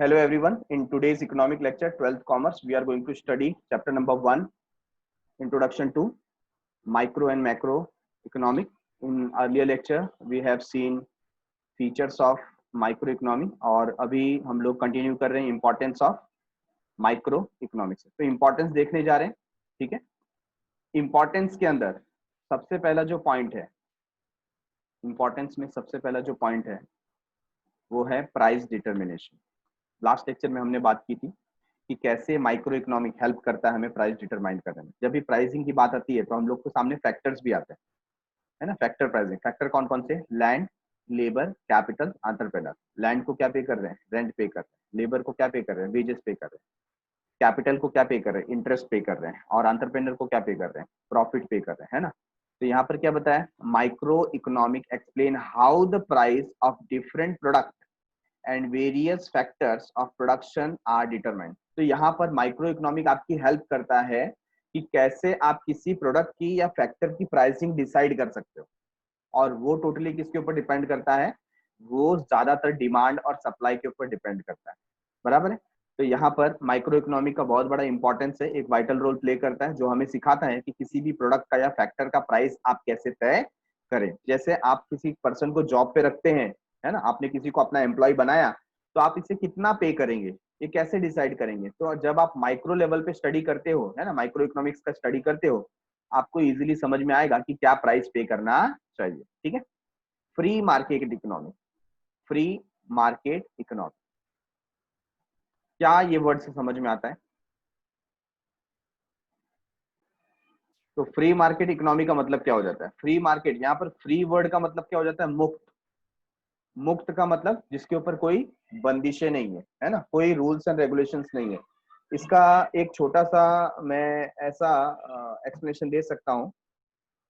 Hello everyone. In today's economic lecture, 12th Commerce, we are going to study chapter number 1, Introduction to Micro and Macro Economic. In earlier lecture, we have seen features of microeconomy और अभी हम लोग continue कर रहे हैं importance of microeconomics. तो importance देखने जा रहे हैं, ठीक है. Importance के अंदर सबसे पहला जो पॉइंट है, importance में सबसे पहला जो पॉइंट है वो है प्राइस डिटर्मिनेशन. लास्ट लेक्चर में हमने बात की थी कि कैसे माइक्रो इकोनॉमिक हेल्प करता है हमें प्राइस डिटरमाइन करने में. जब भी प्राइसिंग की बात आती है तो हम लोग के सामने फैक्टर्स भी आते हैं, है ना. फैक्टर प्राइसिंग, फैक्टर कौन कौन से? Land, labour, capital, entrepreneur. Land को क्या पे कर रहे हैं? रेंट पे कर रहे हैं. लेबर को क्या पे कर रहे हैं? वेजेस पे कर रहे हैं. कैपिटल को क्या पे कर रहे हैं? इंटरेस्ट पे कर रहे हैं. और एंटरप्रेन्योर को क्या पे कर रहे हैं? प्रॉफिट पे कर रहे हैं, है ना. तो यहाँ पर क्या बताया? Micro economic explain how the price of different product and various factors of production are determined. तो यहाँ पर माइक्रो इकोनॉमिक आपकी हेल्प करता है कि कैसे आप किसी प्रोडक्ट की या फैक्टर की प्राइसिंग डिसाइड कर सकते हो. और वो टोटली किसके ऊपर डिपेंड करता है? वो ज्यादातर डिमांड और सप्लाई के ऊपर डिपेंड करता है. बराबर है. तो यहाँ पर माइक्रो इकोनॉमिक का बहुत बड़ा इंपॉर्टेंस है, एक वाइटल रोल प्ले करता है, जो हमें सिखाता है कि किसी भी प्रोडक्ट का या फैक्टर का प्राइस आप कैसे तय करें. जैसे आप किसी पर्सन को जॉब पे रखते हैं, है ना, आपने किसी को अपना एम्प्लॉय बनाया, तो आप इसे कितना पे करेंगे, ये कैसे डिसाइड करेंगे? तो जब आप माइक्रो लेवल पे स्टडी करते हो, है ना, माइक्रो इकोनॉमिक्स का स्टडी करते हो, आपको इजीली समझ में आएगा कि क्या प्राइस पे करना चाहिए. ठीक है. Free market economic, free market economic, क्या ये वर्ड से समझ में आता है? तो फ्री मार्केट इकोनॉमी का मतलब क्या हो जाता है? फ्री मार्केट, यहाँ पर फ्री वर्ड का मतलब क्या हो जाता है? मुक्त. मुक्त का मतलब जिसके ऊपर कोई बंदिशें नहीं है ना, कोई रूल्स एंड रेगुलेशंस नहीं है. इसका एक छोटा सा मैं ऐसा एक्सप्लेनेशन दे सकता हूँ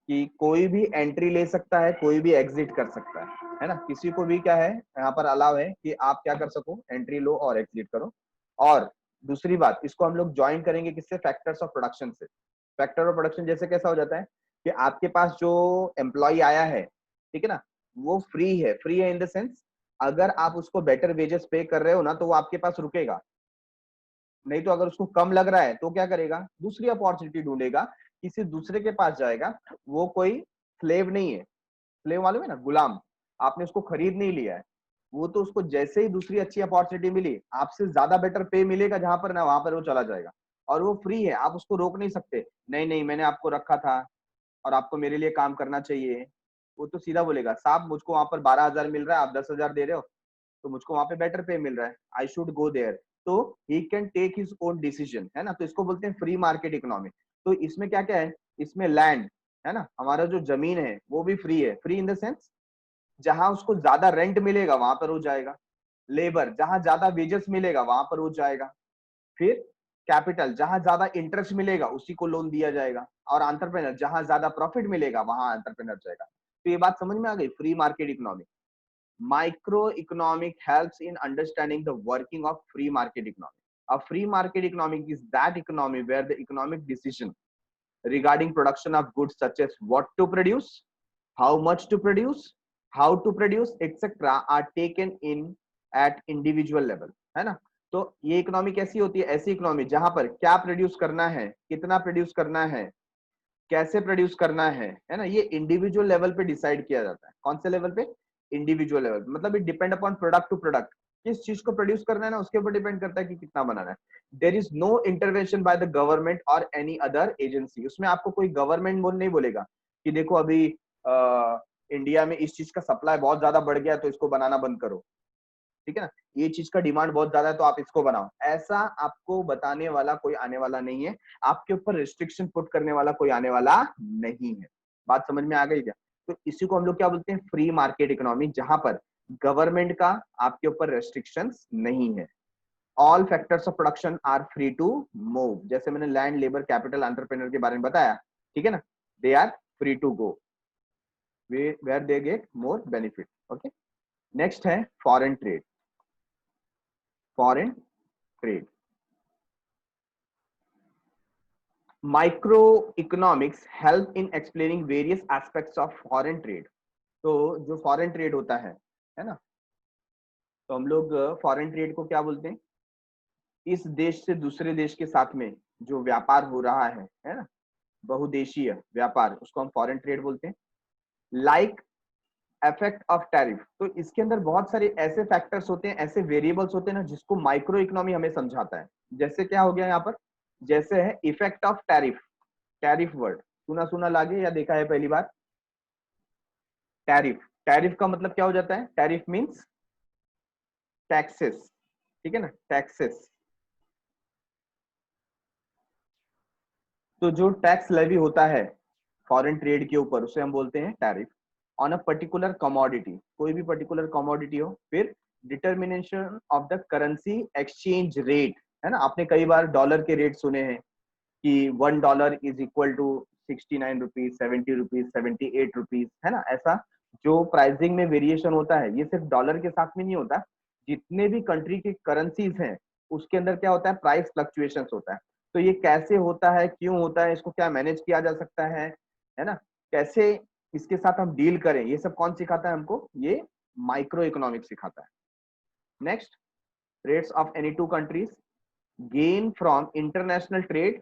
कि कोई भी एंट्री ले सकता है, कोई भी एग्जिट कर सकता है ना. किसी को भी क्या है यहाँ पर अलाउ है कि आप क्या कर सको, एंट्री लो और एग्जिट करो. और दूसरी बात, इसको हम लोग ज्वाइन करेंगे किससे? फैक्टर्स ऑफ प्रोडक्शन से. फैक्टर ऑफ प्रोडक्शन जैसे कैसा हो जाता है कि आपके पास जो एम्प्लॉय आया है, ठीक है ना, वो फ्री है. फ्री है इन द सेंस, अगर आप उसको बेटर वेजेस पे कर रहे हो ना, तो वो आपके पास रुकेगा. नहीं तो अगर उसको कम लग रहा है तो क्या करेगा? दूसरी अपॉर्चुनिटी ढूंढेगा, किसी दूसरे के पास जाएगा. वो कोई स्लेव नहीं है. स्लेव मालूम है ना, गुलाम. आपने उसको खरीद नहीं लिया है. वो तो उसको जैसे ही दूसरी अच्छी अपॉर्चुनिटी मिली, आपसे ज्यादा बेटर पे मिलेगा जहां पर ना, वहां पर वो चला जाएगा. और वो फ्री है, आप उसको रोक नहीं सकते. नहीं नहीं, मैंने आपको रखा था और आपको मेरे लिए काम करना चाहिए. वो तो सीधा बोलेगा, साहब मुझको वहां पर 12,000 मिल रहा है, आप 10,000 दे रहे हो, तो मुझको वहां पे बेटर पे मिल रहा है, आई शुड गो देयर. तो he can take his own decision, है ना. तो इसको बोलते हैं फ्री मार्केट इकोनॉमी. तो इसमें क्या क्या है? इसमें लैंड, है ना, हमारा जो जमीन है वो भी फ्री है. फ्री इन द सेंस, जहां उसको ज्यादा रेंट मिलेगा वहां पर वो जाएगा. लेबर, जहां ज्यादा वेजेस मिलेगा वहां पर वो जाएगा. फिर कैपिटल, जहां ज्यादा इंटरेस्ट मिलेगा उसी को लोन दिया जाएगा. और एंटरप्रेन्योर, जहां ज्यादा प्रॉफिट मिलेगा वहां एंटरप्रेन्योर जाएगा. तो ये बात समझ में आ गई? Free market economy. Microeconomic helps in understanding the working of free market economy. A free market economy is that economy where the economic decision regarding production of goods such as what to produce, how much to produce, how to produce, etc. are taken in at individual level, है ना. तो ये economy कैसी होती है? ऐसी economy जहां पर क्या प्रोड्यूस करना है, कितना प्रोड्यूस करना है, कैसे प्रोड्यूस करना है ना, ये इंडिविजुअल लेवल पे डिसाइड किया जाता है. कौन से लेवल पे? Individual level. मतलब it depend upon product to product. किस चीज को प्रोड्यूस करना है ना, उसके ऊपर डिपेंड करता है कि कितना बनाना है. There is no intervention by the government और एनी अदर एजेंसी. उसमें आपको कोई गवर्नमेंट नहीं बोलेगा कि देखो अभी इंडिया में इस चीज का सप्लाई बहुत ज्यादा बढ़ गया तो इसको बनाना बंद करो, ठीक है ना, ये चीज का डिमांड बहुत ज्यादा है तो आप इसको बनाओ. ऐसा आपको बताने वाला कोई आने वाला नहीं है. आपके ऊपर रिस्ट्रिक्शन पुट करने वाला कोई आने वाला नहीं है. बात समझ में आ गई क्या? तो इसी को हम लोग क्या बोलते हैं? फ्री मार्केट इकोनॉमी, जहां पर गवर्नमेंट का आपके ऊपर रेस्ट्रिक्शंस नहीं है. All factors of production are free to move. जैसे मैंने लैंड, लेबर, कैपिटल, एंटरप्रेन्योर के बारे में बताया, ठीक है ना, they are free to go where they get more benefit. Okay. Next है foreign trade. Foreign trade, microeconomics help in explaining various aspects of foreign trade. तो जो फॉरेन ट्रेड होता है ना, तो हम लोग फॉरेन ट्रेड को क्या बोलते हैं? इस देश से दूसरे देश के साथ में जो व्यापार हो रहा है ना, बहुदेशीय व्यापार, उसको हम फॉरेन ट्रेड बोलते हैं। लाइक इफेक्ट ऑफ टैरिफ, तो इसके अंदर बहुत सारे ऐसे फैक्टर्स होते हैं, ऐसे वेरिएबल्स होते हैं ना, जिसको माइक्रो इकोनॉमी हमें समझाता है। जैसे क्या हो गया यहाँ पर, जैसे है effect of tariff. Tariff word सुना सुना लागे या देखा है पहली बार? टैरिफ, टैरिफ का मतलब क्या हो जाता है? टैरिफ मीन्स टैक्सेस, ठीक है ना, टैक्सेस। तो जो टैक्स लेवी होता है फॉरेन ट्रेड के ऊपर, उसे हम बोलते हैं tariff on a particular commodity, कोई भी पर्टिकुलर कमोडिटी हो। फिर determination of the currency exchange rate, है ना, आपने कई बार डॉलर के रेट सुने हैं कि $1 is equal to 69 rupees, 70 rupees, 78 rupees, है ना। ऐसा जो प्राइसिंग में वेरिएशन होता है, ये सिर्फ डॉलर के साथ में नहीं होता, जितने भी कंट्री के करेंसीज हैं उसके अंदर क्या होता है, प्राइस फ्लक्चुएशन होता है। तो ये कैसे होता है, क्यों होता है, इसको क्या मैनेज किया जा सकता है ना, कैसे इसके साथ हम डील करें, ये सब कौन सिखाता है हमको? ये माइक्रो इकोनॉमिक्स सिखाता है। Next, rates of any two countries gain from international trade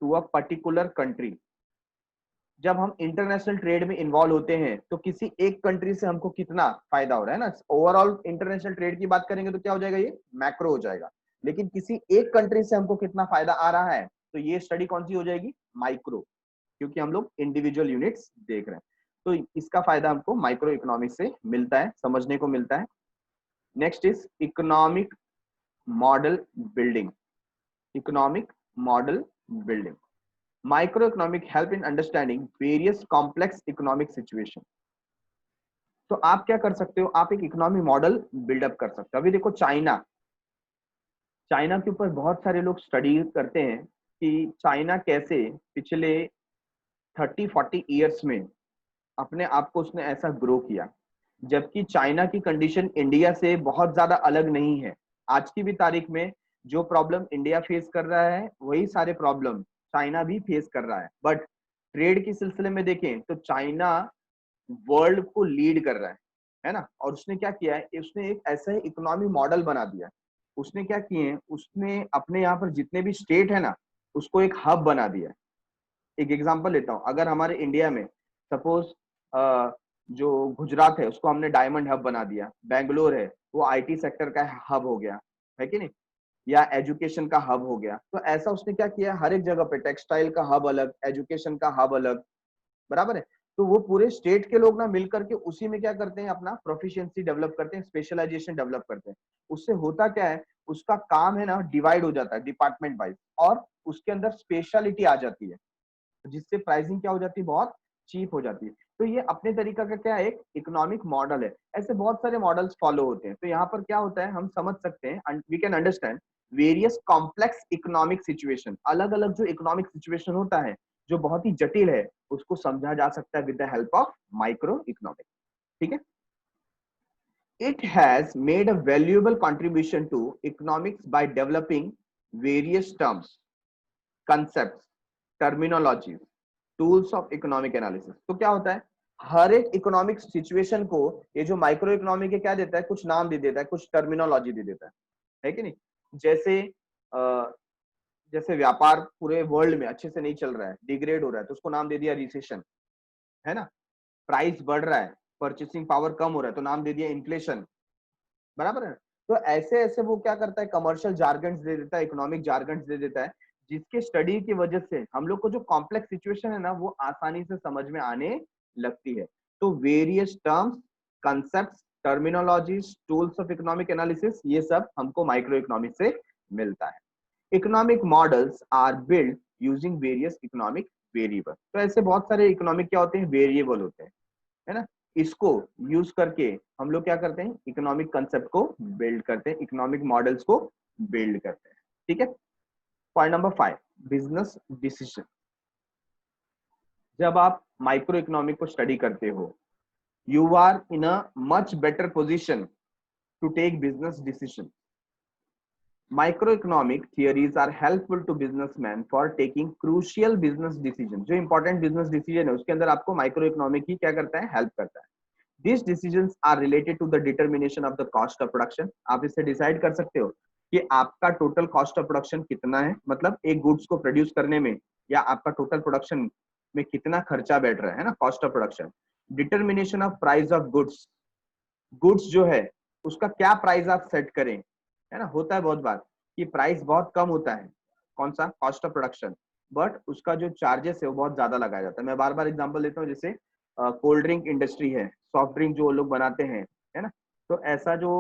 to a particular country. जब हम इंटरनेशनल ट्रेड में इन्वॉल्व होते हैं तो किसी एक कंट्री से हमको कितना फायदा हो रहा है ना, ओवरऑल इंटरनेशनल ट्रेड की बात करेंगे तो क्या हो जाएगा, ये मैक्रो हो जाएगा। लेकिन किसी एक कंट्री से हमको कितना फायदा आ रहा है, तो ये स्टडी कौन सी हो जाएगी? माइक्रो, क्योंकि हम लोग इंडिविजुअल यूनिट्स देख रहे हैं। तो इसका फायदा हमको माइक्रो इकोनॉमिक्स से मिलता है, समझने को मिलता है। Next is economic model building. Economic model building, microeconomic help in understanding various complex economic situation। तो आप क्या कर सकते हो, आप एक इकोनॉमिक मॉडल बिल्डअप कर सकते हो। अभी देखो चाइना, चाइना के ऊपर बहुत सारे लोग स्टडी करते हैं कि चाइना कैसे पिछले 30-40 ईयर्स में अपने आप को उसने ऐसा ग्रो किया, जबकि चाइना की कंडीशन इंडिया से बहुत ज्यादा अलग नहीं है। आज की भी तारीख में जो प्रॉब्लम इंडिया फेस कर रहा है, वही सारे प्रॉब्लम चाइना भी फेस कर रहा है। बट ट्रेड के सिलसिले में देखें तो चाइना वर्ल्ड को लीड कर रहा है ना। और उसने क्या किया है, उसने एक ऐसा ही इकोनॉमिक मॉडल बना दिया। उसने क्या किए, उसने अपने यहाँ पर जितने भी स्टेट है ना, उसको एक हब बना दिया। एक एग्जांपल लेता हूँ, अगर हमारे इंडिया में सपोज जो गुजरात है उसको हमने डायमंड हब बना दिया, बेंगलोर है वो आईटी सेक्टर का हब हो गया, है कि नहीं, या एजुकेशन का हब हो गया। तो ऐसा उसने क्या किया, हर एक जगह पे टेक्सटाइल का हब अलग, एजुकेशन का हब अलग, बराबर है। तो वो पूरे स्टेट के लोग ना मिलकर के उसी में क्या करते हैं, अपना प्रोफिशिएंसी डेवलप करते हैं, स्पेशलाइजेशन डेवलप करते हैं। उससे होता क्या है, उसका काम है ना डिवाइड हो जाता है डिपार्टमेंट वाइज, और उसके अंदर स्पेशलिटी आ जाती है, जिससे प्राइसिंग क्या हो जाती है, बहुत चीप हो जाती है। तो ये अपने तरीका का क्या एक इकोनॉमिक मॉडल है। ऐसे बहुत सारे मॉडल्स फॉलो होते हैं। तो यहाँ पर क्या होता है, हम समझ सकते हैं, we can understand various complex economic situation. अलग अलग जो इकोनॉमिक सिचुएशन होता है जो बहुत ही जटिल है, उसको समझा जा सकता है with the help of micro economics, ठीक है। It has made a valuable contribution to economics by developing various terms, concepts, terminologies, tools of economic analysis. तो क्या होता है, हर एक इकोनॉमिक सिचुएशन को ये जो माइक्रो इकोनॉमिक है क्या देता है, कुछ नाम दे देता है, कुछ टर्मिनोलॉजी दे देता है कि नहीं। जैसे जैसे व्यापार पूरे वर्ल्ड में अच्छे से नहीं चल रहा है, डिग्रेड हो रहा है, तो उसको नाम दे दिया रिसेशन, है ना। प्राइस बढ़ रहा है, परचेसिंग पावर कम हो रहा है, तो नाम दे दिया इन्फ्लेशन, बराबर है। तो ऐसे ऐसे वो क्या करता है, कमर्शियल जार्गन्स दे देता है, इकोनॉमिक जार्गन्स दे देता है, जिसके स्टडी की वजह से हम लोग को जो कॉम्प्लेक्स सिचुएशन है ना, वो आसानी से समझ में आने लगती है। तो various terms, concepts, terminologies, tools of economic analysis, ये सब हमको माइक्रो इकोनॉमिक से मिलता है। Economic models are build using various economic variable. तो ऐसे बहुत सारे इकोनॉमिक क्या होते हैं, वेरिएबल होते हैं, है ना। इसको यूज करके हम लोग क्या करते हैं, इकोनॉमिक कंसेप्ट को बिल्ड करते हैं, इकोनॉमिक मॉडल्स को बिल्ड करते हैं, ठीक है। Point number 5, business decision. जब आप माइक्रो इकोनॉमिक को स्टडी करते हो, you are in a much better position to take business decision. Microeconomic theories are helpful to businessmen for taking crucial business decisions। जो इंपॉर्टेंट बिजनेस डिसीजन है उसके अंदर आपको माइक्रो इकोनॉमिक ही क्या करता है, हेल्प करता है। These decisions are related to the determination of the cost of production. आप इससे डिसाइड कर सकते हो कि आपका टोटल कॉस्ट ऑफ प्रोडक्शन कितना है, मतलब एक गुड्स को प्रोड्यूस करने में या आपका टोटल प्रोडक्शन में कितना खर्चा बैठ रहा है ना, cost of production. Determination of price of goods, goods जो है उसका क्या प्राइस आप सेट करें, है ना. होता है बहुत बार कि प्राइस बहुत कम होता है, कौन सा, कॉस्ट ऑफ प्रोडक्शन, बट उसका जो चार्जेस है वो बहुत ज्यादा लगाया जाता है. मैं बार बार एग्जांपल देता हूँ, जैसे कोल्ड ड्रिंक इंडस्ट्री है, सॉफ्ट ड्रिंक जो लोग बनाते हैं, है ना. तो ऐसा जो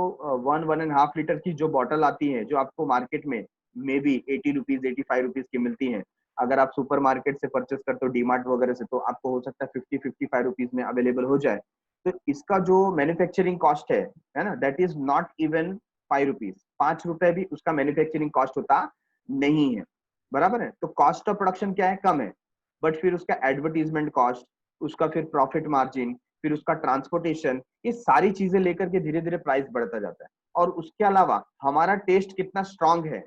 1.5 लीटर की जो बॉटल आती है, जो आपको मार्केट में मे बी 80 रुपीज 85 रुपीज की मिलती है, अगर आप सुपर मार्केट से परचेस करते हो, डीमार्ट वगैरह से, तो आपको हो सकता है 50-55 रुपीज में अवेलेबल हो जाए. तो इसका जो मैन्युफैक्चरिंग कॉस्ट है ना, that is not even 5 rupees, 5 रुपए भी उसका मैन्युफैक्चरिंग कॉस्ट होता नहीं है, बराबर है. तो कॉस्ट ऑफ प्रोडक्शन क्या है, कम है, बट फिर उसका एडवर्टीजमेंट कॉस्ट, उसका फिर प्रॉफिट मार्जिन, फिर उसका ट्रांसपोर्टेशन, ये सारी चीजें लेकर के धीरे धीरे प्राइस बढ़ता जाता है. और उसके अलावा हमारा टेस्ट कितना स्ट्रांग है,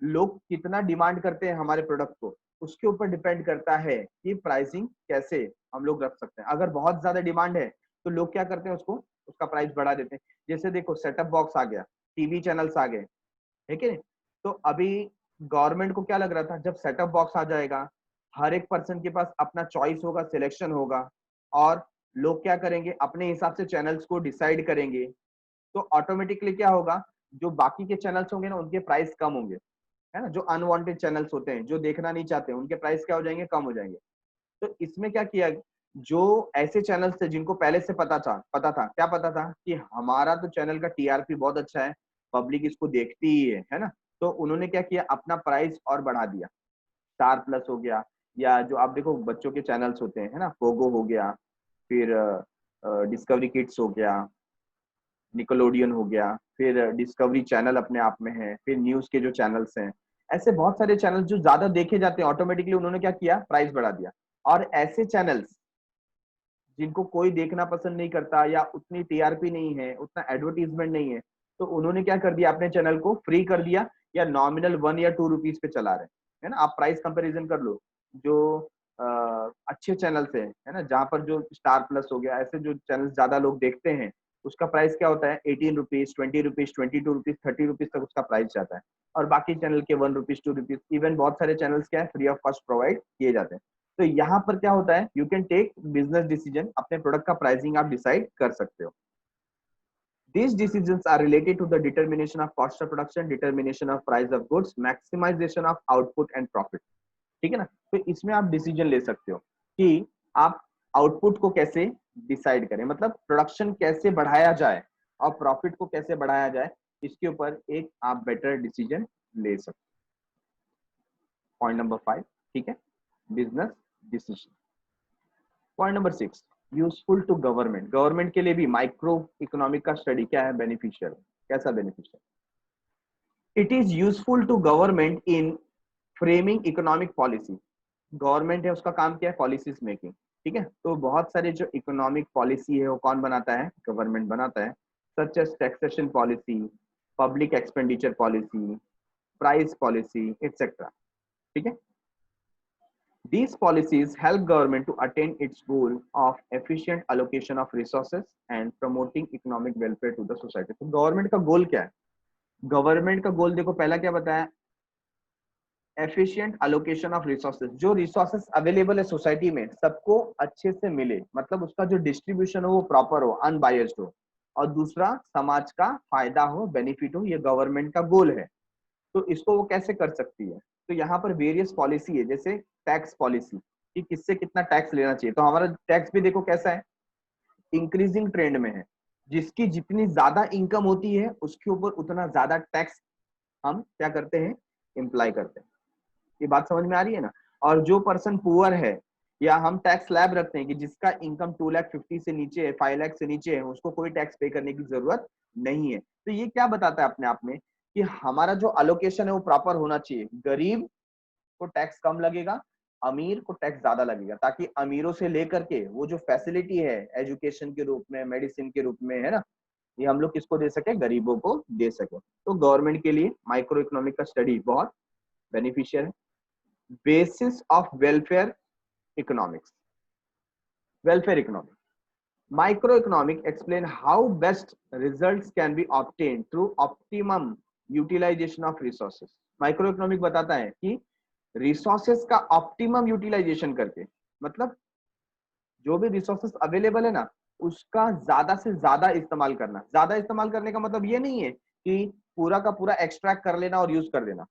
लोग कितना डिमांड करते हैं हमारे प्रोडक्ट को, उसके ऊपर डिपेंड करता है कि प्राइसिंग कैसे हम लोग रख सकते हैं. अगर बहुत ज्यादा डिमांड है तो लोग क्या करते हैं, उसको उसका प्राइस बढ़ा देते हैं. जैसे देखो, सेटअप बॉक्स आ गया, टीवी चैनल्स आ गए, है कि नहीं. तो अभी गवर्नमेंट को क्या लग रहा था, जब सेटअप बॉक्स आ जाएगा, हर एक पर्सन के पास अपना चॉइस होगा, सिलेक्शन होगा, और लोग क्या करेंगे, अपने हिसाब से चैनल्स को डिसाइड करेंगे, तो ऑटोमेटिकली क्या होगा, जो बाकी के चैनल्स होंगे ना, उनके प्राइस कम होंगे, है ना. जो अनवांटेड चैनल्स होते हैं, जो देखना नहीं चाहते, उनके प्राइस क्या हो जाएंगे, कम हो जाएंगे. तो इसमें क्या किया, जो ऐसे चैनल्स थे जिनको पहले से पता था क्या पता था कि हमारा तो चैनल का टीआरपी बहुत अच्छा है, पब्लिक इसको देखती ही है ना. तो उन्होंने क्या किया, अपना प्राइस और बढ़ा दिया. स्टार प्लस हो गया, या जो आप देखो बच्चों के चैनल्स होते हैं, है ना, पोगो हो गया, फिर डिस्कवरी किड्स हो गया, निकोलोडियन हो गया, फिर डिस्कवरी चैनल अपने आप में है, फिर न्यूज के जो चैनल्स हैं, ऐसे बहुत सारे चैनल्स जो ज्यादा देखे जाते हैं, ऑटोमेटिकली उन्होंने क्या किया, प्राइस बढ़ा दिया. और ऐसे चैनल्स जिनको कोई देखना पसंद नहीं करता, या उतनी टीआरपी नहीं है, उतना एडवर्टीजमेंट नहीं है, तो उन्होंने क्या कर दिया, अपने चैनल को फ्री कर दिया, या नॉमिनल 1 या 2 रुपीज पे चला रहे, है ना. आप प्राइस कंपैरिजन कर लो, जो अच्छे चैनल्स है ना, जहाँ पर जो स्टार प्लस हो गया, ऐसे जो चैनल ज्यादा लोग देखते हैं, उसका प्राइस क्या होता है, 18 रुपीज, 20 रुपीज, 22 रुपीज, 30 रुपीज तक उसका प्राइस जाता है. और बाकी चैनल के 1 रुपीज, 2 रुपीज, इवन बहुत सारे चैनल्स क्या है, फ्री ऑफ कॉस्ट प्रोवाइड किए जाते हैं. तो यहाँ पर क्या होता है, you can take business decision, अपने प्रोडक्ट का प्राइसिंग आप डिसाइड कर सकते हो. These decisions are related to the determination of cost of production, determination of price of goods, maximization of output and profit. ठीक है ना. तो इसमें आप डिसीजन ले सकते हो कि आप आउटपुट को कैसे डिसाइड करें, मतलब प्रोडक्शन कैसे बढ़ाया जाए और प्रॉफिट को कैसे बढ़ाया जाए, इसके ऊपर एक आप बेटर डिसीजन ले सकते हो. पॉइंट नंबर 5, ठीक है, business decision. Point number 6, useful to government. Government के लिए भी माइक्रो इकोनॉमिक का स्टडी क्या है, बेनिफिशियल, कैसा beneficial. It is useful to government in framing economic policy. Government है, उसका काम क्या है, पॉलिसीज मेकिंग, ठीक है. तो बहुत सारे जो इकोनॉमिक पॉलिसी है वो कौन बनाता है, गवर्नमेंट बनाता है. Such as taxation policy, public expenditure policy, price policy, etcetera, ठीक है. These policies help government to attain its goal of efficient allocation of resources and promoting economic welfare to the society. तो government का गोल क्या है, government का गोल देखो, पहला क्या बताया, एफिशिएंट अलोकेशन ऑफ रिसोर्सेज. जो रिसोर्सेज अवेलेबल है सोसाइटी में, सबको अच्छे से मिले, मतलब उसका जो डिस्ट्रीब्यूशन हो वो प्रॉपर हो, अनबायस्ड हो, और दूसरा समाज का फायदा हो, बेनिफिट हो, ये गवर्नमेंट का गोल है. तो इसको वो कैसे कर सकती है, तो यहाँ पर वेरियस पॉलिसी है, जैसे टैक्स पॉलिसी, कि किससे कितना टैक्स लेना चाहिए. तो हमारा टैक्स भी देखो कैसा है, इंक्रीजिंग ट्रेंड में है. जिसकी जितनी ज्यादा इनकम होती है उसके ऊपर उतना ज्यादा टैक्स हम क्या करते हैं, इम्प्लाई करते हैं. ये बात समझ में आ रही है ना. और जो पर्सन पुअर है, या हम टैक्स स्लैब रखते हैं कि जिसका इनकम 2,50,000 से नीचे है, 5,00,000 से नीचे है, उसको कोई टैक्स पे करने की जरूरत नहीं है. तो ये क्या बताता है अपने आप में, कि हमारा जो अलोकेशन है वो प्रॉपर होना चाहिए. गरीब को टैक्स कम लगेगा, अमीर को टैक्स ज्यादा लगेगा, ताकि अमीरों से लेकर के वो जो फैसिलिटी है एजुकेशन के रूप में, मेडिसिन के रूप में, है ना, ये हम लोग किसको दे सके, गरीबों को दे सके. तो गवर्नमेंट के लिए माइक्रो इकोनॉमिक का स्टडी बहुत बेनिफिशियल है. Basis of welfare economics. Welfare economics Microeconomic explain how best results can be obtained through optimum utilization of resources. Microeconomic बताता है कि रिसोर्सेस का ऑप्टिमम यूटिलाइजेशन करके, मतलब जो भी रिसोर्सेस अवेलेबल है ना उसका ज्यादा से ज्यादा इस्तेमाल करना। ज्यादा इस्तेमाल करने का मतलब ये नहीं है कि पूरा का पूरा एक्सट्रैक्ट कर लेना और यूज कर देना।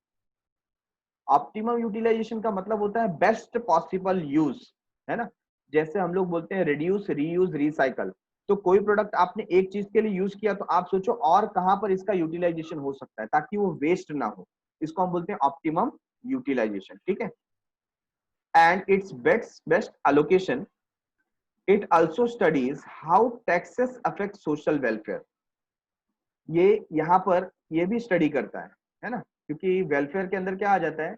ऑप्टिमम यूटिलाइजेशन का मतलब होता है बेस्ट पॉसिबल यूज, है ना। जैसे हम लोग बोलते हैं रिड्यूस, रीयूज, रिसाइकल। तो कोई प्रोडक्ट आपने एक चीज के लिए यूज किया तो आप सोचो और कहां पर इसका यूटिलाइजेशन हो सकता है ताकि वो वेस्ट ना हो। इसको हम बोलते हैं ऑप्टिमम यूटिलाइजेशन, ठीक है। And it's best allocation, it also studies how taxes affect social welfare. ये यहाँ पर ये भी स्टडी करता है ना, क्योंकि वेलफेयर के अंदर क्या आ जाता है,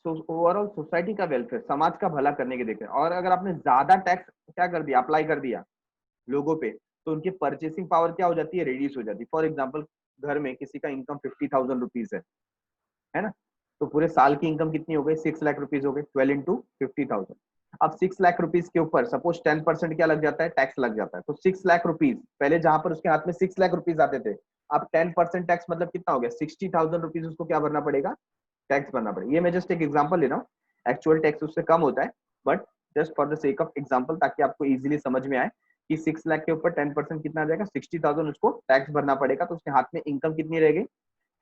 ओवरऑल सोसाइटी का वेलफेयर, समाज का भला करने के देखे। और अगर आपने ज्यादा टैक्स क्या कर दिया, अप्लाई कर दिया लोगों पे, तो उनकी परचेसिंग पावर क्या हो जाती है, रिड्यूस हो जाती है। फॉर एग्जाम्पल घर में किसी का इनकम 50,000 रुपीज है ना, तो पूरे साल की इनकम कितनी हो गई, 6 लाख रुपीज हो गई, 12 इंटू 50,000। अब 6 लाख रुपीज के ऊपर सपोज 10% क्या लग जाता है, टैक्स लग जाता है। तो 6 लाख रुपीज, पहले जहां पर उसके हाथ में 6 लाख रुपीज आते थे, अब 10% टैक्स मतलब कितना हो गया, 60,000 रुपीज उसको क्या भरना पड़ेगा, टैक्स भरना पड़ेगा। ये मैं जस्ट एक एग्जांपल ले रहा हूँ, एक्चुअल टैक्स उससे कम होता है, but just for the sake of example, ताकि आपको इजीली समझ में आए कि 6 लाख के ऊपर 10% कितना आ जाएगा, 60,000 उसको टैक्स भरना पड़ेगा। तो उसके हाथ में इनकम कितनी रहेगी,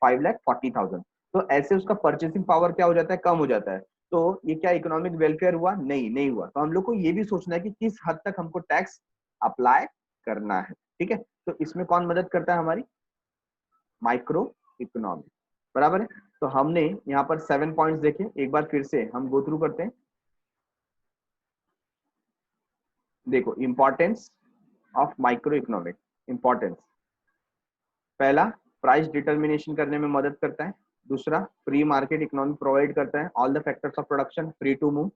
5,40,000। तो ऐसे उसका परचेसिंग पावर क्या हो जाता है, कम हो जाता है। तो ये क्या इकोनॉमिक वेलफेयर हुआ, नहीं हुआ। तो हम लोग को ये भी सोचना है कि किस हद तक हमको टैक्स अप्लाई करना है, ठीक है। तो इसमें कौन मदद करता है, हमारी माइक्रो इकोनॉमिक, बराबर है। तो हमने यहाँ पर 7 पॉइंट्स देखे, एक बार फिर से हम गो थ्रू करते हैं। देखो importance of micro economic, importance, पहला प्राइस डिटर्मिनेशन करने में मदद करता है। दूसरा फ्री मार्केट इकोनॉमी प्रोवाइड करता है, all the factors of production free to move,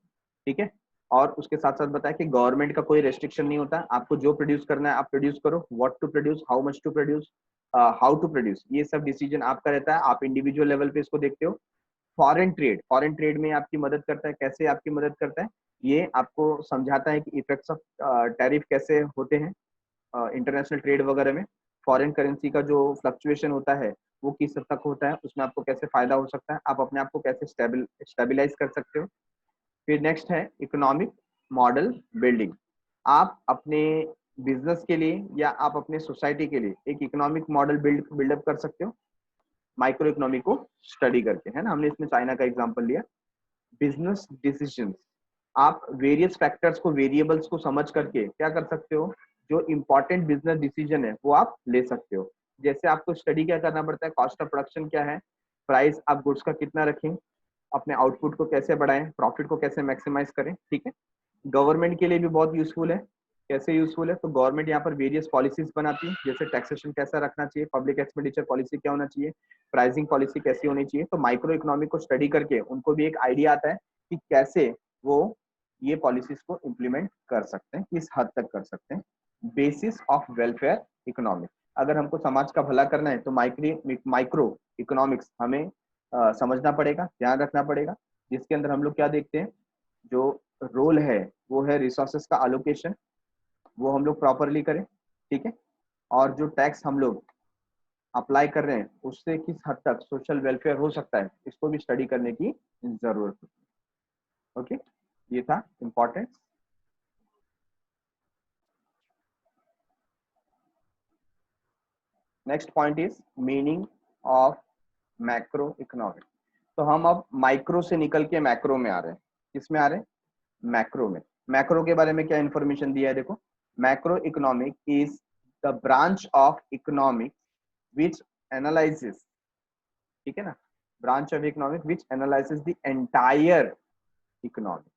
ठीक है। और उसके साथ साथ बताया कि गवर्नमेंट का कोई रेस्ट्रिक्शन नहीं होता, आपको जो प्रोड्यूस करना है आप प्रोड्यूस करो, what to produce, how much to produce, how to produce, ये सब डिसीजन आपका रहता है, आप इंडिविजुअल लेवल पे इसको देखते हो। फॉरेन ट्रेड में आपकी मदद करता है, कैसे आपकी मदद करता है, ये आपको समझाता है कि इफेक्ट्स ऑफ टैरिफ कैसे होते हैं इंटरनेशनल ट्रेड वगैरह में। फॉरेन करेंसी का जो फ्लक्चुएशन होता है वो किस हद तक होता है, उसमें आपको कैसे फायदा हो सकता है, आप अपने आप को कैसे स्टेबलाइज कर सकते हो। फिर नेक्स्ट है इकोनॉमिक मॉडल बिल्डिंग। आप अपने बिजनेस के लिए या आप अपने सोसाइटी के लिए एक इकोनॉमिक मॉडल बिल्डअप कर सकते हो माइक्रो इकोनॉमी को स्टडी करके, है ना। हमने इसमें चाइना का एग्जांपल लिया। बिजनेस डिसीजंस, आप वेरियस फैक्टर्स को, वेरिएबल्स को समझ करके क्या कर सकते हो, जो इंपॉर्टेंट बिजनेस डिसीजन है वो आप ले सकते हो। जैसे आपको स्टडी क्या करना पड़ता है, कॉस्ट ऑफ प्रोडक्शन क्या है, प्राइस आप गुड्स का कितना रखें, अपने आउटपुट को कैसे बढ़ाएं, प्रॉफिट को कैसे मैक्सिमाइज करें, ठीक है। गवर्नमेंट के लिए भी बहुत यूजफुल है। कैसे यूजफुल है, तो गवर्नमेंट यहाँ पर वेरियस पॉलिसीज बनाती है, जैसे टैक्सेशन कैसा रखना चाहिए, पब्लिक एक्सपेंडिचर पॉलिसी क्या होना चाहिए, प्राइसिंग पॉलिसी कैसी होनी चाहिए। तो माइक्रो इकोनॉमिक को स्टडी करके उनको भी एक आइडिया आता है कि कैसे वो ये पॉलिसीज को इम्प्लीमेंट कर सकते हैं, किस हद तक कर सकते हैं। बेसिस ऑफ वेलफेयर इकोनॉमिक, अगर हमको समाज का भला करना है तो माइक्रो इकोनॉमिक्स हमें समझना पड़ेगा, ध्यान रखना पड़ेगा, जिसके अंदर हम लोग क्या देखते हैं, जो रोल है वो है रिसोर्सेस का अलोकेशन, वो हम लोग प्रॉपरली करें, ठीक है। और जो टैक्स हम लोग अप्लाई कर रहे हैं उससे किस हद तक सोशल वेलफेयर हो सकता है, इसको भी स्टडी करने की जरूरत है। ओके, ये था importance. Next point is meaning of macro economic. तो हम अब माइक्रो से निकल के मैक्रो में आ रहे हैं। किस में आ रहे हैं, मैक्रो में। मैक्रो के बारे में क्या इंफॉर्मेशन दिया है, देखो, macro economic is the branch of economic which analyses, ठीक है ना, branch of economic which analyses the entire economy.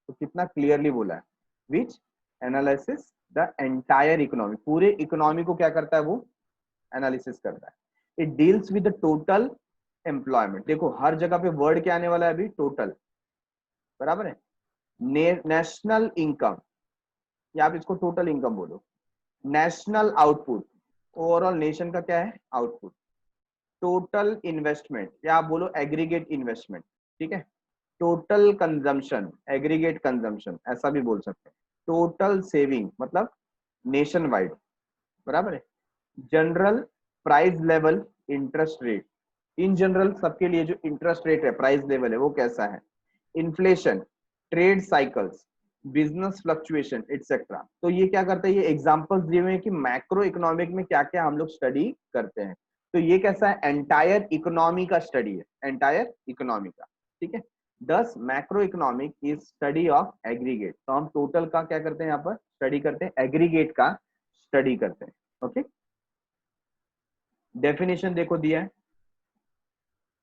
तो कितना क्लियरली बोला है, विच एनालिसिस द एंटायर इकोनॉमी, पूरे इकोनॉमी को क्या करता है, वो एनालिसिस करता है। It deals with the total employment. देखो हर जगह पे वर्ड क्या आने वाला है अभी, टोटल, बराबर है। नेशनल इनकम, या आप इसको टोटल इनकम बोलो, नेशनल आउटपुट, ओवरऑल नेशन का क्या है, आउटपुट, टोटल इन्वेस्टमेंट, या आप बोलो एग्रीगेट इन्वेस्टमेंट, ठीक है। टोटल कंजम्पशन, एग्रीगेट कंजम्पशन, ऐसा भी बोल सकते हैं। टोटल सेविंग, मतलब नेशन वाइड, बराबर है। General price level interest rate, in general सबके लिए जो इंटरेस्ट रेट है, प्राइस लेवल है, वो कैसा है। Inflation, trade cycles, business fluctuation etcetera. तो ये क्या करता है, ये एग्जांपल्स दिए हुए हैं कि मैक्रो इकोनॉमिक में क्या क्या हम लोग स्टडी करते हैं। तो ये कैसा है, एंटायर इकोनॉमी का स्टडी है, एंटायर इकोनॉमी का, ठीक है। दस macro economic is study of aggregate. तो हम टोटल का क्या करते हैं, यहाँ पर स्टडी करते हैं, एग्रीगेट का स्टडी करते हैं। ओके, डेफिनेशन देखो दिया है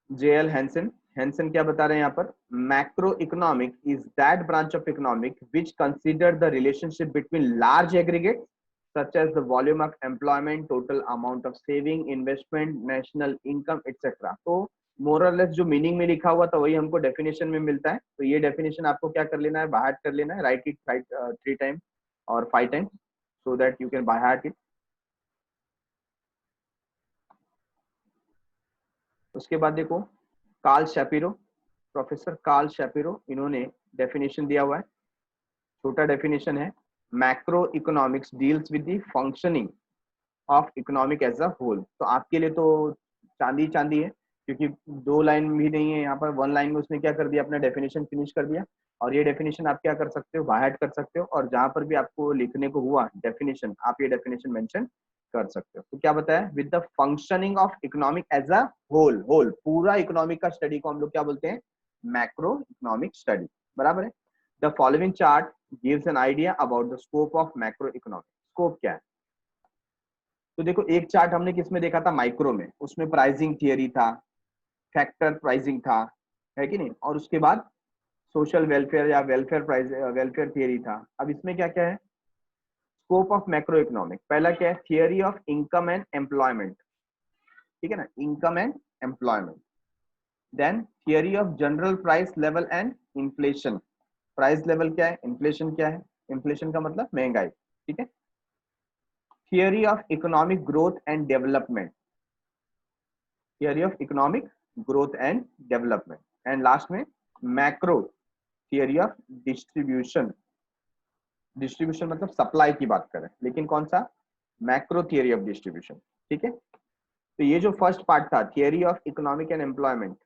जेएल हैंसन। हैंसन क्या बता रहे हैं यहाँ पर, macro economic is that branch of economic which consider the relationship between large aggregate such as the volume of employment, total amount of saving, investment, national income, etc. तो मोर और less जो meaning में लिखा हुआ था वही हमको डेफिनेशन में मिलता है। तो ये डेफिनेशन आपको क्या कर लेना है, बाय हार्ट कर लेना है, राइट इट 3 टाइम और 5 time so that you can by heart it. उसके बाद देखो Karl Shapiro, professor Karl Shapiro, इन्होंने डेफिनेशन दिया हुआ है, छोटा डेफिनेशन है, macro economics deals with the functioning of economic as a whole. तो आपके लिए तो चांदी चांदी है, क्योंकि 2 लाइन भी नहीं है यहाँ पर, 1 लाइन में उसने क्या कर दिया, अपना डेफिनेशन फिनिश कर दिया। और ये डेफिनेशन आप क्या कर सकते हो, बाय हार्ट कर सकते हो, और जहां पर भी आपको लिखने को हुआ डेफिनेशन, आप ये डेफिनेशन मेंशन कर सकते हो। तो क्या बताया, with the functioning of economic as a whole, whole पूरा इकोनॉमिक का स्टडी को हम लोग क्या बोलते हैं, मैक्रो इकोनॉमिक स्टडी, बराबर है। The following chart gives an idea about the scope of macro economic. Scope क्या है, तो देखो एक चार्ट हमने किसमें देखा था, माइक्रो में, उसमें प्राइसिंग थियरी था, फैक्टर प्राइसिंग था, है कि नहीं, और उसके बाद सोशल वेलफेयर या वेलफेयर प्राइस, वेलफेयर थियरी था। अब इसमें क्या क्या है, स्कोप ऑफ मैक्रो इकोनॉमिक, पहला क्या है, theory of income and employment, ठीक है ना, income and employment. Then theory of general price level and inflation, price level क्या है, इन्फ्लेशन क्या है, इन्फ्लेशन का मतलब महंगाई, ठीक है। Theory of economic growth and development, theory of economic growth and development. And last में macro theory of distribution, distribution मतलब सप्लाई की बात करें, लेकिन कौन सा, मैक्रो थियरी ऑफ डिस्ट्रीब्यूशन, ठीक है। तो ये जो फर्स्ट पार्ट था, theory of economic and employment,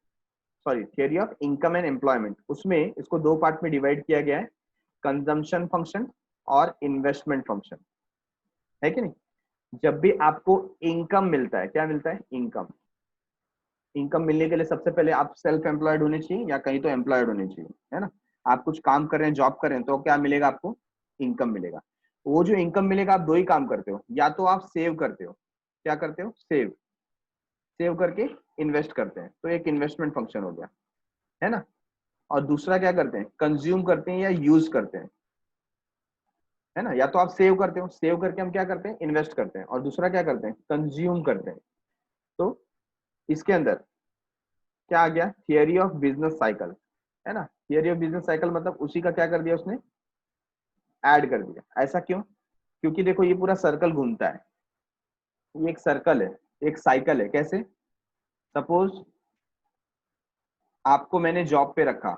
sorry theory of income and employment, उसमें इसको 2 पार्ट में डिवाइड किया गया है, कंजम्पशन फंक्शन और इन्वेस्टमेंट फंक्शन, है कि नहीं। जब भी आपको इनकम मिलता है, क्या मिलता है, इनकम, इनकम मिलने के लिए सबसे पहले आप सेल्फ एम्प्लॉयड होने चाहिए या कहीं तो एम्प्लॉयड होने चाहिए, है ना। आप कुछ काम कर रहे हैं, जॉब कर रहे हैं, तो क्या मिलेगा आपको, इनकम मिलेगा। वो जो इनकम मिलेगा, आप 2 ही काम करते हो, या तो आप सेव करते हो, क्या करते हो, सेव, सेव करके इन्वेस्ट करते हैं, तो एक इन्वेस्टमेंट फंक्शन हो गया, है ना। और दूसरा क्या करते हैं, कंज्यूम करते हैं या यूज करते हैं, है ना। या तो आप सेव करते हो, सेव करके हम क्या करते हैं, इन्वेस्ट करते हैं, और दूसरा क्या करते हैं, कंज्यूम करते हैं। तो इसके अंदर क्या आ गया, थियरी ऑफ बिजनेस साइकिल, है ना। थियरी ऑफ बिजनेस साइकिल मतलब उसी का क्या कर दिया उसने, ऐड कर दिया। ऐसा क्यों, क्योंकि देखो ये पूरा सर्कल घूमता है, ये एक सर्कल है, एक साइकिल है। कैसे, सपोज आपको मैंने जॉब पे रखा,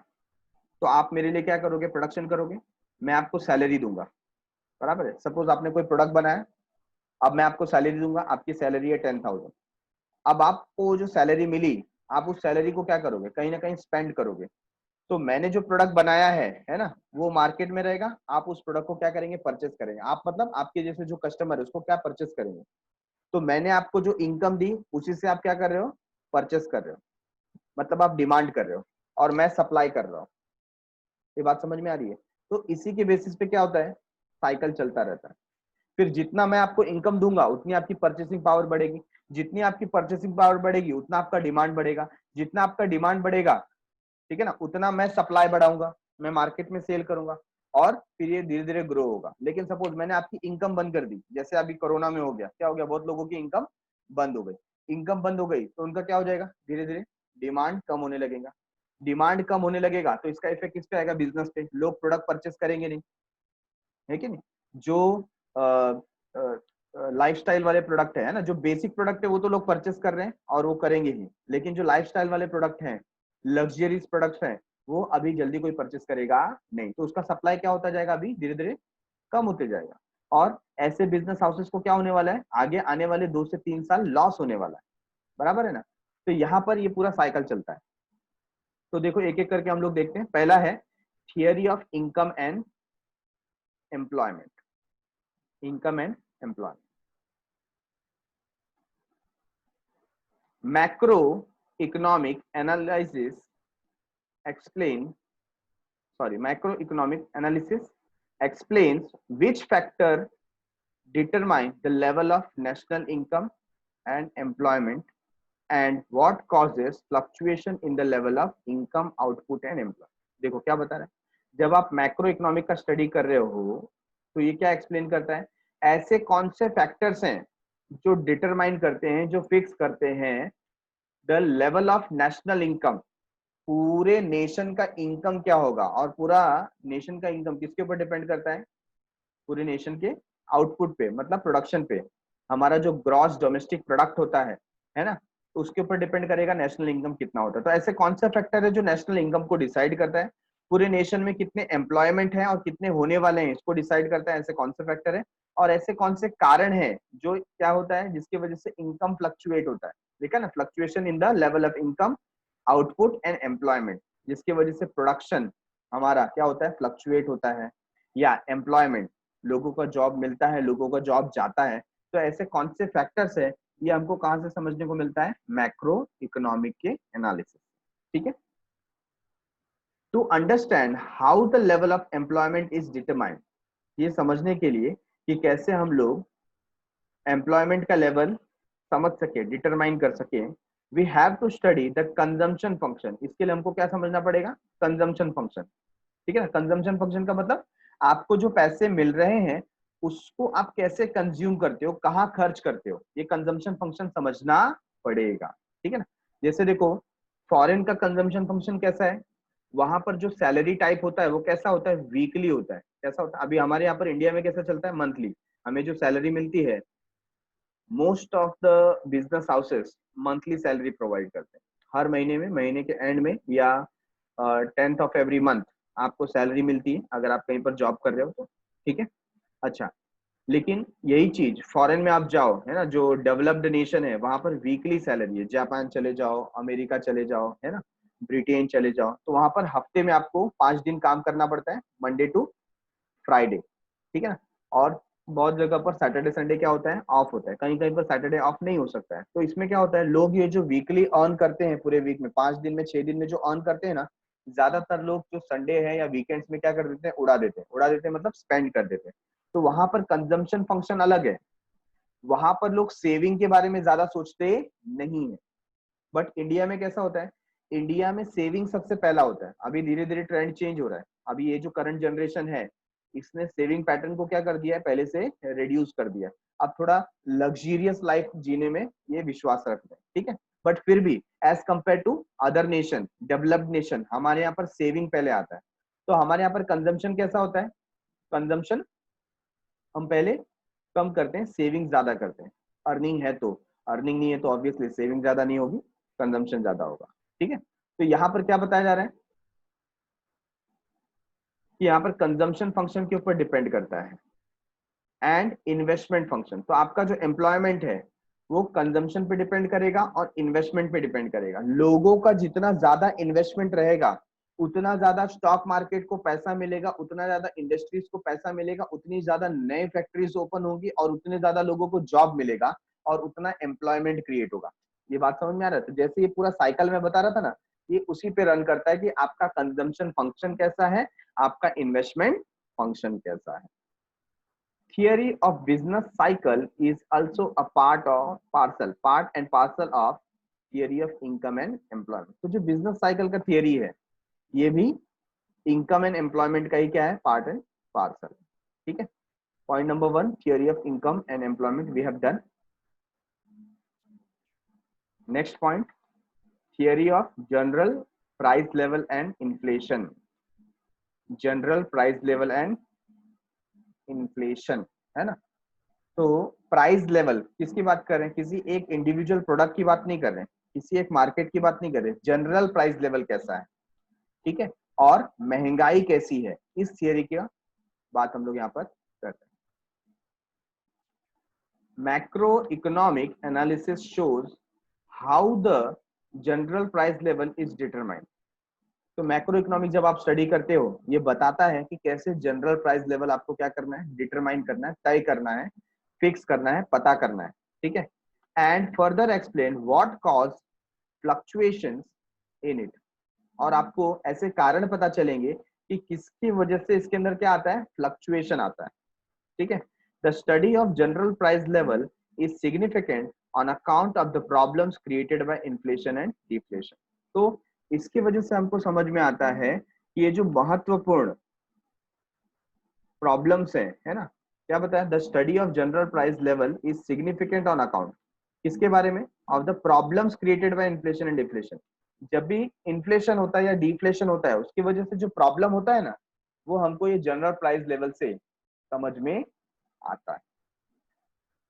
तो आप मेरे लिए क्या करोगे, प्रोडक्शन करोगे, मैं आपको सैलरी दूंगा, बराबर है। सपोज आपने कोई प्रोडक्ट बनाया, अब मैं आपको सैलरी दूंगा, आपकी सैलरी है 10,000। अब आपको जो सैलरी मिली, आप उस सैलरी को क्या करोगे, कहीं ना कहीं स्पेंड करोगे। तो मैंने जो प्रोडक्ट बनाया है ना, वो मार्केट में रहेगा, आप उस प्रोडक्ट को क्या करेंगे, परचेस करेंगे। आप मतलब आपके जैसे जो कस्टमर है उसको क्या परचेस करेंगे। तो मैंने आपको जो इनकम दी, उसी से आप क्या कर रहे हो, परचेस कर रहे हो, मतलब आप डिमांड कर रहे हो, और मैं सप्लाई कर रहा हूँ। ये बात समझ में आ रही है। तो इसी के बेसिस पे क्या होता है, साइकिल चलता रहता है। फिर जितना मैं आपको इनकम दूंगा, उतनी आपकी परचेसिंग पावर बढ़ेगी, जितनी आपकी परचेसिंग पावर बढ़ेगी, उतना आपका डिमांड बढ़ेगा, जितना आपका डिमांड बढ़ेगा, ठीक है ना, उतना मैं सप्लाई बढ़ाऊंगा, मैं मार्केट में सेल करूंगा, और फिर ये धीरे धीरे ग्रो होगा। लेकिन सपोज मैंने आपकी इनकम बंद कर दी, जैसे अभी कोरोना में हो गया, क्या हो गया, बहुत लोगों की इनकम बंद हो गई। इनकम बंद हो गई तो उनका क्या हो जाएगा, धीरे धीरे डिमांड कम होने लगेगा। डिमांड कम होने लगेगा तो इसका इफेक्ट किस पे आएगा, बिजनेस पे, लोग प्रोडक्ट परचेस करेंगे नहीं, है कि नहीं। जो लाइफस्टाइल वाले प्रोडक्ट है ना, जो बेसिक प्रोडक्ट है वो तो लोग परचेस कर रहे हैं और वो करेंगे ही, लेकिन जो लाइफस्टाइल वाले प्रोडक्ट हैं, लग्जरीज प्रोडक्ट्स हैं, वो अभी जल्दी कोई परचेस करेगा नहीं, तो उसका सप्लाई क्या होता जाएगा, अभी धीरे धीरे कम होते जाएगा। और ऐसे बिजनेस हाउसेस को क्या होने वाला है, आगे आने वाले 2 से 3 साल लॉस होने वाला है, बराबर है ना। तो यहाँ पर ये पूरा साइकिल चलता है। तो देखो एक एक करके हम लोग देखते हैं। पहला है theory of income and employment, income and employment. macroeconomic analysis macroeconomic analysis explains which factor determine the level of national income and employment and what causes fluctuation in the level of income output and employment। देखो क्या बता रहा है, जब आप macro economic का study कर रहे हो तो ये क्या एक्सप्लेन करता है, ऐसे कौन से फैक्टर्स हैं जो डिटरमाइन करते हैं, जो फिक्स करते हैं the level of national income, पूरे नेशन का इनकम क्या होगा। और पूरा नेशन का इनकम किसके ऊपर डिपेंड करता है, पूरे नेशन के आउटपुट पे, मतलब प्रोडक्शन पे। हमारा जो ग्रॉस डोमेस्टिक प्रोडक्ट होता है ना, तो उसके ऊपर डिपेंड करेगा नेशनल इनकम कितना होता है। तो ऐसे कौन सा फैक्टर है जो नेशनल इनकम को डिसाइड करता है, पूरे नेशन में कितने एम्प्लॉयमेंट है और कितने होने वाले हैं इसको डिसाइड करता है, ऐसे कौन से फैक्टर है। और ऐसे कौन से कारण है जो क्या होता है जिसकी वजह से इनकम फ्लक्चुएट होता है, देखा ना, fluctuation in the level of income output and employment, जिसकी वजह से प्रोडक्शन हमारा क्या होता है, फ्लक्चुएट होता है, या एम्प्लॉयमेंट, लोगों का जॉब मिलता है, लोगों का जॉब जाता है। तो ऐसे कौन से फैक्टर्स है, ये हमको कहां से समझने को मिलता है, मैक्रो इकोनॉमिक के एनालिसिस। ठीक है, to understand how the level of employment is determined, ये समझने के लिए कि कैसे हम लोग एम्प्लॉयमेंट का लेवल समझ सके, डिटरमाइन कर सके, we have to study the consumption function. इसके लिए हमको क्या समझना पड़ेगा, कंजम्पशन फंक्शन। ठीक है ना, कंजम्पशन फंक्शन का मतलब आपको जो पैसे मिल रहे हैं उसको आप कैसे कंज्यूम करते हो, कहाँ खर्च करते हो, ये कंजम्पशन फंक्शन समझना पड़ेगा। ठीक है ना, जैसे देखो फॉरेन का कंजम्पशन फंक्शन कैसा है, वहां पर जो सैलरी टाइप होता है वो कैसा होता है, वीकली होता है। कैसा होता है, अभी हमारे यहाँ पर इंडिया में कैसा चलता है, मंथली। हमें जो सैलरी मिलती है, most of the business houses monthly salary provide करते हैं। हर महीने में, महीने के एंड में, या 10th ऑफ एवरी मंथ आपको सैलरी मिलती है अगर आप कहीं पर जॉब कर रहे हो तो। ठीक है, अच्छा, लेकिन यही चीज फॉरेन में आप जाओ, है ना, जो डेवलप्ड नेशन है वहां पर वीकली सैलरी है। जापान चले जाओ, अमेरिका चले जाओ, है ना, ब्रिटेन चले जाओ, तो वहां पर हफ्ते में आपको 5 दिन काम करना पड़ता है, मंडे टू फ्राइडे। ठीक है ना, और बहुत जगह पर सैटरडे संडे क्या होता है, ऑफ होता है, कहीं कहीं पर सैटरडे ऑफ नहीं हो सकता है। तो इसमें क्या होता है, लोग ये जो वीकली अर्न करते हैं पूरे वीक में, 5 दिन में, 6 दिन में जो अर्न करते हैं ना, ज्यादातर लोग जो संडे है या वीकेंड्स में क्या कर देते हैं, उड़ा देते हैं। उड़ा देते हैं मतलब स्पेंड कर देते हैं। तो वहां पर कंजम्पशन फंक्शन अलग है, वहां पर लोग सेविंग के बारे में ज्यादा सोचते नहीं है। बट इंडिया में कैसा होता है, इंडिया में सेविंग सबसे पहला होता है। अभी धीरे धीरे ट्रेंड चेंज हो रहा है, अभी ये जो करंट जनरेशन है इसने सेविंग पैटर्न को क्या कर दिया है, पहले से रिड्यूस कर दिया। अब थोड़ा लग्जरियस लाइफ जीने में ये विश्वास रखते हैं। ठीक है, बट फिर भी as compare to other nation, developed nation, हमारे यहाँ पर सेविंग पहले आता है। तो हमारे यहाँ पर कंजम्पशन कैसा होता है, कंजम्पशन हम पहले कम करते हैं, सेविंग ज्यादा करते हैं। अर्निंग है तो, अर्निंग नहीं है तो ऑब्वियसली सेविंग ज्यादा नहीं होगी, कंजम्पशन ज्यादा होगा। ठीक है, तो यहाँ पर क्या बताया जा रहा है कि यहाँ पर कंजम्पशन फंक्शन के ऊपर डिपेंड करता है एंड इन्वेस्टमेंट फंक्शन। तो आपका जो एम्प्लॉयमेंट है वो कंजम्पशन पे डिपेंड करेगा और इन्वेस्टमेंट पे डिपेंड करेगा। लोगों का जितना ज्यादा इन्वेस्टमेंट रहेगा उतना ज्यादा स्टॉक मार्केट को पैसा मिलेगा, उतना ज्यादा इंडस्ट्रीज को पैसा मिलेगा, उतनी ज्यादा नए फैक्ट्रीज ओपन होगी और उतने ज्यादा लोगों को जॉब मिलेगा और उतना एम्प्लॉयमेंट क्रिएट होगा। ये बात समझ में आ रहा है। तो जैसे ये पूरा साइकिल में बता रहा था ना, ये उसी पे रन करता है कि आपका कंजम्पशन फंक्शन कैसा है, आपका इन्वेस्टमेंट फंक्शन कैसा है। Theory of business cycle is also a part and parcel of theory of income and employment। तो जो business cycle का theory है ये भी income and employment का ही क्या है, part and parcel। ठीक है, point number 1 theory of income and employment we have done। next point theory of general price level and inflation। general price level and inflation, है ना। तो प्राइस लेवल किसकी बात कर रहे हैं, किसी एक इंडिविजुअल प्रोडक्ट की बात नहीं कर रहे हैं, किसी एक मार्केट की बात नहीं कर रहे, जनरल प्राइस लेवल कैसा है। ठीक है, और महंगाई कैसी है, इस थियरी की बात हम लोग यहाँ पर कर रहे हैं। macroeconomic analysis shows how the general price level is determined. तो मैक्रो इकोनॉमिक जब आप स्टडी करते हो ये बताता है कि कैसे जनरल प्राइस लेवल आपको क्या करना है, डिटरमाइन करना है, तय करना है, फिक्स करना है, पता करना है, ठीक है. And further explain what cause fluctuations in it. और आपको ऐसे कारण पता चलेंगे कि किसकी वजह से इसके अंदर क्या आता है, फ्लक्चुएशन आता है, ठीक है. The study of general price level is significant on account of the problems created by inflation and deflation. तो इसकी वजह से हमको समझ में आता है कि ये जो महत्वपूर्ण प्रॉब्लम्स है ना, क्या बताया, the study of general price level is significant on account, किसके बारे में, of the problems created by inflation and deflation. जब भी इन्फ्लेशन होता है या डिफ्लेशन होता है उसकी वजह से जो प्रॉब्लम होता है ना, वो हमको ये जनरल प्राइस लेवल से समझ में आता है.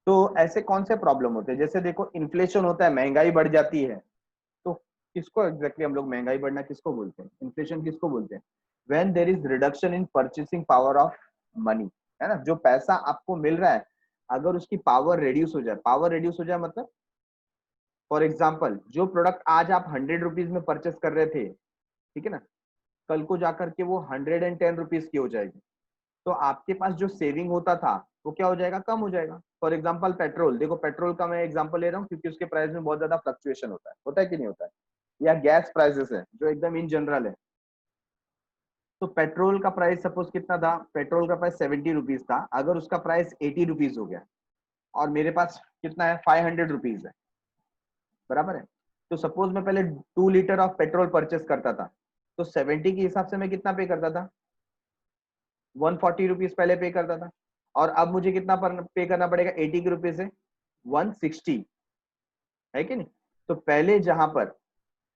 तो ऐसे कौन से प्रॉब्लम होते हैं, जैसे देखो इन्फ्लेशन होता है, महंगाई बढ़ जाती है, तो किसको एग्जैक्टली हम लोग महंगाई बढ़ना किसको बोलते हैं, इन्फ्लेशन किसको बोलते हैं, when there is reduction in purchasing power of money, है ना. जो पैसा आपको मिल रहा है अगर उसकी पावर रिड्यूस हो जाए, पावर रिड्यूस हो जाए मतलब फॉर एग्जाम्पल जो प्रोडक्ट आज आप 100 रुपीज में परचेस कर रहे थे, ठीक है ना, कल को जाकर के वो 110 रुपीज की हो जाएगी. तो आपके पास जो सेविंग होता था वो क्या हो जाएगा, कम हो जाएगा. फॉर एग्जाम्पल पेट्रोल, देखो पेट्रोल का मैं एग्जाम्पल ले रहा हूँ क्योंकि उसके प्राइस में बहुत ज्यादा फ्लक्चुएशन होता है कि नहीं होता है, या गैस प्राइसेस है जो एकदम इन जनरल है. तो पेट्रोल का प्राइस सपोज कितना था, पेट्रोल का प्राइस 70 रुपीज था, अगर उसका प्राइस 80 रुपीज हो गया और मेरे पास कितना है 500 रुपीज है, बराबर है. तो सपोज मैं पहले 2 लीटर ऑफ पेट्रोल परचेस करता था, तो 70 के हिसाब से मैं कितना पे करता था, 140 रुपीज पहले पे करता था. और अब मुझे कितना पे करना पड़ेगा 80 के रुपए से 160, है कि नहीं. तो पहले जहां पर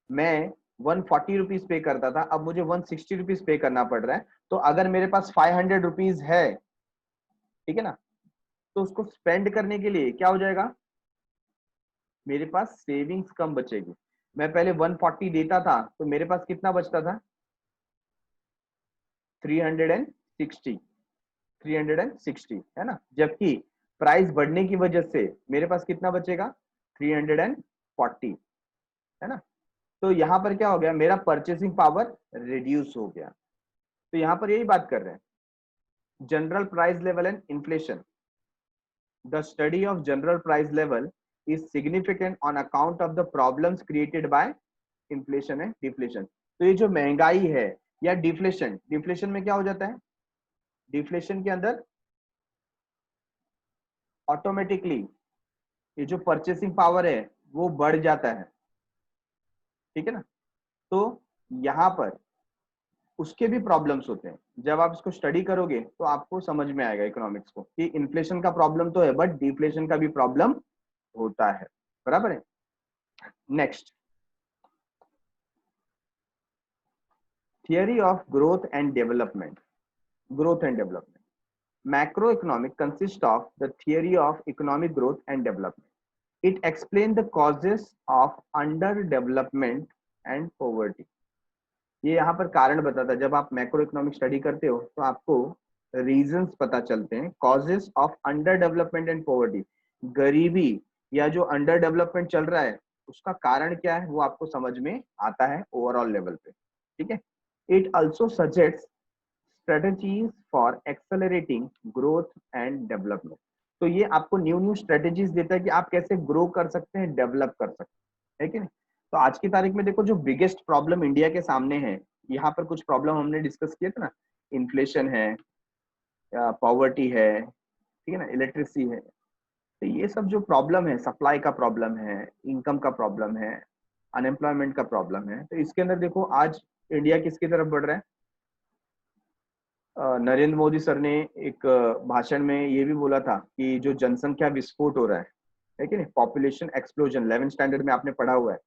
मैं 140 रुपीज पे करता था, अब मुझे 160 रुपीज पे करना पड़ रहा है. तो अगर मेरे पास 500 रुपीज है, ठीक है ना, तो उसको स्पेंड करने के लिए क्या हो जाएगा, मेरे पास सेविंग्स कम बचेगी. मैं पहले 140 देता था तो मेरे पास कितना बचता था, 360, 360, है ना. जबकि प्राइस बढ़ने की वजह से मेरे पास कितना बचेगा, 340, है ना. तो यहाँ पर क्या हो गया, मेरा परचेसिंग पावर रिड्यूस हो गया. तो यहाँ पर यही बात कर रहे हैं, general price level and inflation. The study of general price level is significant on account of the problems created by inflation and deflation. तो ये जो महंगाई है या डिफ्लेशन, डिफ्लेशन में क्या हो जाता है, डिफ्लेशन के अंदर ऑटोमेटिकली ये जो परचेसिंग पावर है वो बढ़ जाता है, ठीक है ना. तो यहाँ पर उसके भी प्रॉब्लम्स होते हैं. जब आप इसको स्टडी करोगे तो आपको समझ में आएगा इकोनॉमिक्स को कि इन्फ्लेशन का प्रॉब्लम तो है बट डिफ्लेशन का भी प्रॉब्लम होता है, बराबर है. Next, theory of growth and development. Growth and development, macroeconomic consists of the theory of economic growth and development. It explains the causes of underdevelopment and poverty. ये यहाँ पर कारण बताता है. जब आप मैक्रो इकोनॉमिक स्टडी करते हो तो आपको रीजंस पता चलते हैं, causes of under development and poverty. गरीबी या जो अंडर डेवलपमेंट चल रहा है उसका कारण क्या है वो आपको समझ में आता है ओवरऑल लेवल पे, ठीक है. It also suggest strategies for accelerating growth and development. तो ये आपको न्यू न्यू स्ट्रेटेजीज देता है कि आप कैसे ग्रो कर सकते हैं, डेवलप कर सकते हैं, है कि नहीं. तो आज की तारीख में देखो जो बिगेस्ट प्रॉब्लम इंडिया के सामने है, यहाँ पर कुछ प्रॉब्लम हमने डिस्कस किए थे ना, इन्फ्लेशन है, पॉवर्टी है, ठीक है ना, इलेक्ट्रिसिटी है. तो ये सब जो प्रॉब्लम है, सप्लाई का प्रॉब्लम है, इनकम का प्रॉब्लम है, अनएम्प्लॉयमेंट का प्रॉब्लम है. तो इसके अंदर देखो आज इंडिया किसकी तरफ बढ़ रहा है. नरेंद्र मोदी सर ने एक भाषण में ये भी बोला था कि जो जनसंख्या विस्फोट हो रहा है कि नहीं, पॉपुलेशन एक्सप्लोजन, 11th स्टैंडर्ड में आपने पढ़ा हुआ है.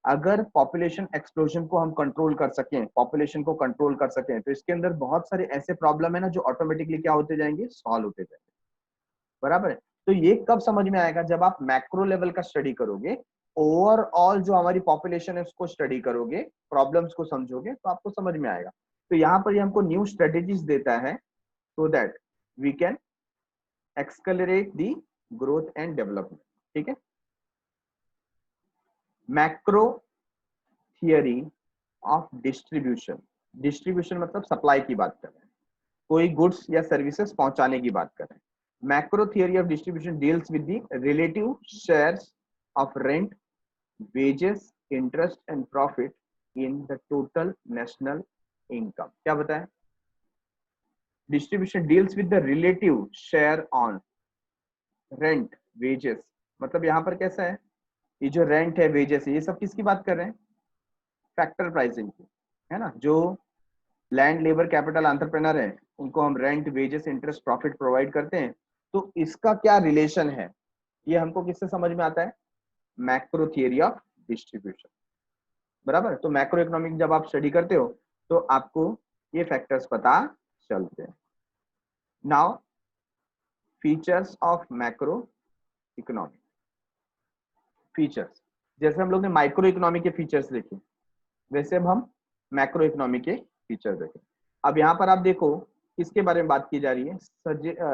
अगर पॉपुलेशन एक्सप्लोजन को हम कंट्रोल कर सकें, पॉपुलेशन को कंट्रोल कर सकें, तो इसके अंदर बहुत सारे ऐसे प्रॉब्लम है ना जो ऑटोमेटिकली क्या होते जाएंगे, सॉल्व होते जाएंगे, बराबर है. तो ये कब समझ में आएगा, जब आप मैक्रो लेवल का स्टडी करोगे, ओवरऑल जो हमारी पॉपुलेशन है उसको स्टडी करोगे, प्रॉब्लम्स को समझोगे तो आपको समझ में आएगा. तो यहाँ पर ये हमको न्यू स्ट्रेटेजीज देता है so that we can accelerate the growth and development, ठीक है। Macro theory of distribution, distribution मतलब सप्लाई की बात कर रहे हैं, कोई गुड्स या सर्विसेज पहुंचाने की बात कर रहे हैं। Macro theory of distribution deals with the relative shares of rent, wages, interest and profit in the total national income. क्या बताएं? Distribution deals with the relative share on rent, wages, मतलब यहां पर कैसा है, ये जो रेंट है, वेजेस है, ये सब किसकी बात कर रहे हैं? फैक्टर प्राइसिंग की, है ना। जो लैंड, लेबर, कैपिटल एंटरप्रेन्योर है, उनको हम rent, wages, interest, profit provide करते हैं। तो इसका क्या रिलेशन है, ये हमको किससे समझ में आता है? मैक्रो थियरी ऑफ डिस्ट्रीब्यूशन, बराबर। तो मैक्रो इकोनॉमिक जब आप स्टडी करते हो तो आपको ये फैक्टर्स पता चलते हैं। Now features of macro economic. Features, जैसे हम लोग ने माइक्रो इकोनॉमिक के फीचर्स देखे, वैसे अब हम मैक्रो इकोनॉमिक के फीचर देखें। अब यहाँ पर आप देखो किसके बारे में बात की जा रही है?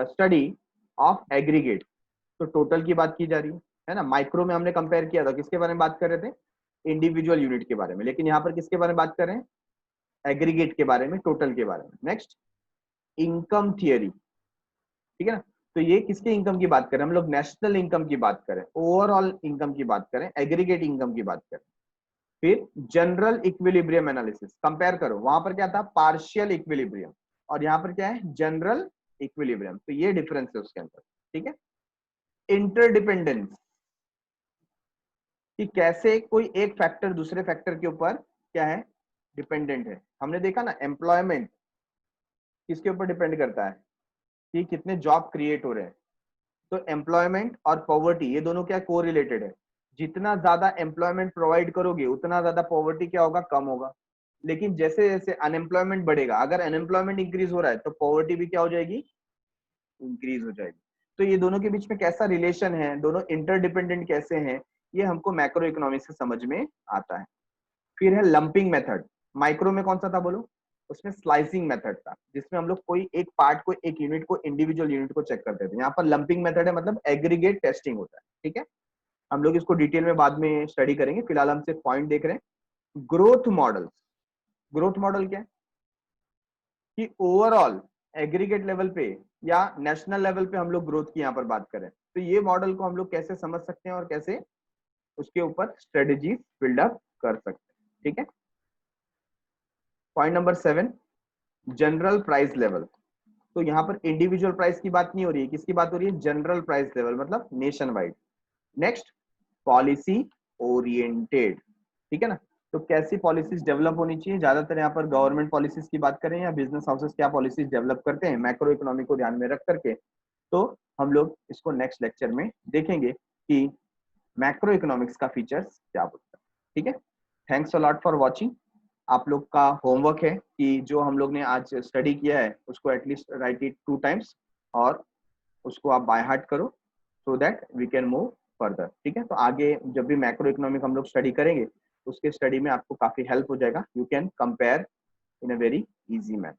स्टडी ऑफ एग्रीगेट, तो टोटल की बात की जा रही है ना। माइक्रो में हमने कंपेयर किया था, किसके बारे में बात कर रहे थे? इंडिविजुअल यूनिट के बारे में। लेकिन यहाँ पर किसके बारे में बात कर रहे हैं? एग्रीगेट के बारे में, टोटल के बारे में। नेक्स्ट, इनकम थियरी, ठीक है ना। तो ये किसके इनकम की बात करें? हम लोग नेशनल इनकम की बात करें, ओवरऑल इनकम की बात करें, एग्रीगेट इनकम की बात करें। फिर जनरल इक्विलिब्रियम एनालिसिस, कंपेयर करो, वहां पर क्या था? पार्शियल इक्विलिब्रियम, और यहाँ पर क्या है? General equilibrium. तो ये डिफरेंस है उसके अंदर, ठीक है। इंटरडिपेंडेंस, कि कैसे कोई एक फैक्टर दूसरे फैक्टर के ऊपर क्या है? डिपेंडेंट है। हमने देखा ना, एम्प्लॉयमेंट किसके ऊपर डिपेंड करता है? कि कितने जॉब क्रिएट हो रहे हैं। तो एम्प्लॉयमेंट और पॉवर्टी, ये दोनों क्या को रिलेटेड है? जितना ज्यादा एम्प्लॉयमेंट प्रोवाइड करोगे उतना ज्यादा पॉवर्टी क्या होगा? कम होगा। लेकिन जैसे जैसे अनएम्प्लॉयमेंट बढ़ेगा, अगर अनएम्प्लॉयमेंट इंक्रीज हो रहा है तो पॉवर्टी भी क्या हो जाएगी? इंक्रीज हो जाएगी। तो ये दोनों के बीच में कैसा रिलेशन है, दोनों इंटरडिपेंडेंट कैसे हैं, ये हमको मैक्रो इकोनॉमिक्स से समझ में आता है। फिर है लंपिंग मेथड। माइक्रो में कौन सा था बोलो? उसमें स्लाइसिंग मेथड था, जिसमें हम लोग कोई एक पार्ट को, एक यूनिट को, इंडिविजुअल यूनिट को चेक करते थे। यहाँ पर लंपिंग मेथड है, मतलब एग्रीगेट टेस्टिंग होता है, ठीक है। हम लोग इसको डिटेल में बाद में स्टडी करेंगे, फिलहाल हम सिर्फ पॉइंट देख रहे हैं। ग्रोथ मॉडल, ग्रोथ मॉडल क्या है? कि ओवरऑल एग्रीगेट लेवल पे या नेशनल लेवल पे हम लोग ग्रोथ की यहाँ पर बात करें, तो ये मॉडल को हम लोग कैसे समझ सकते हैं और कैसे उसके ऊपर स्ट्रेटेजीज बिल्डअप कर सकते हैं, ठीक है। Point number 7, general price level. तो यहाँ पर इंडिविजुअल प्राइस की बात नहीं हो रही है, किसकी बात हो रही है? जनरल प्राइस लेवल, मतलब nation wide. Next, policy oriented, ठीक है ना। तो कैसी पॉलिसीज डेवलप होनी चाहिए? ज्यादातर यहाँ पर गवर्नमेंट पॉलिसीज की बात करें या बिजनेस हाउसेस क्या पॉलिसीज डेवलप करते हैं मैक्रो इकोनॉमी को ध्यान में रख करके, तो हम लोग इसको नेक्स्ट लेक्चर में देखेंगे कि मैक्रो इकोनॉमिक्स का फीचर्स क्या होता है, ठीक है। Thanks a lot for watching. आप लोग का होमवर्क है कि जो हम लोग ने आज स्टडी किया है उसको एटलीस्ट राइट इट 2 टाइम्स और उसको आप बाय हार्ट करो, so that we can move further, ठीक है। तो आगे जब भी मैक्रो इकोनॉमिक हम लोग स्टडी करेंगे उसके स्टडी में आपको काफी हेल्प हो जाएगा। You can compare in a very easy manner.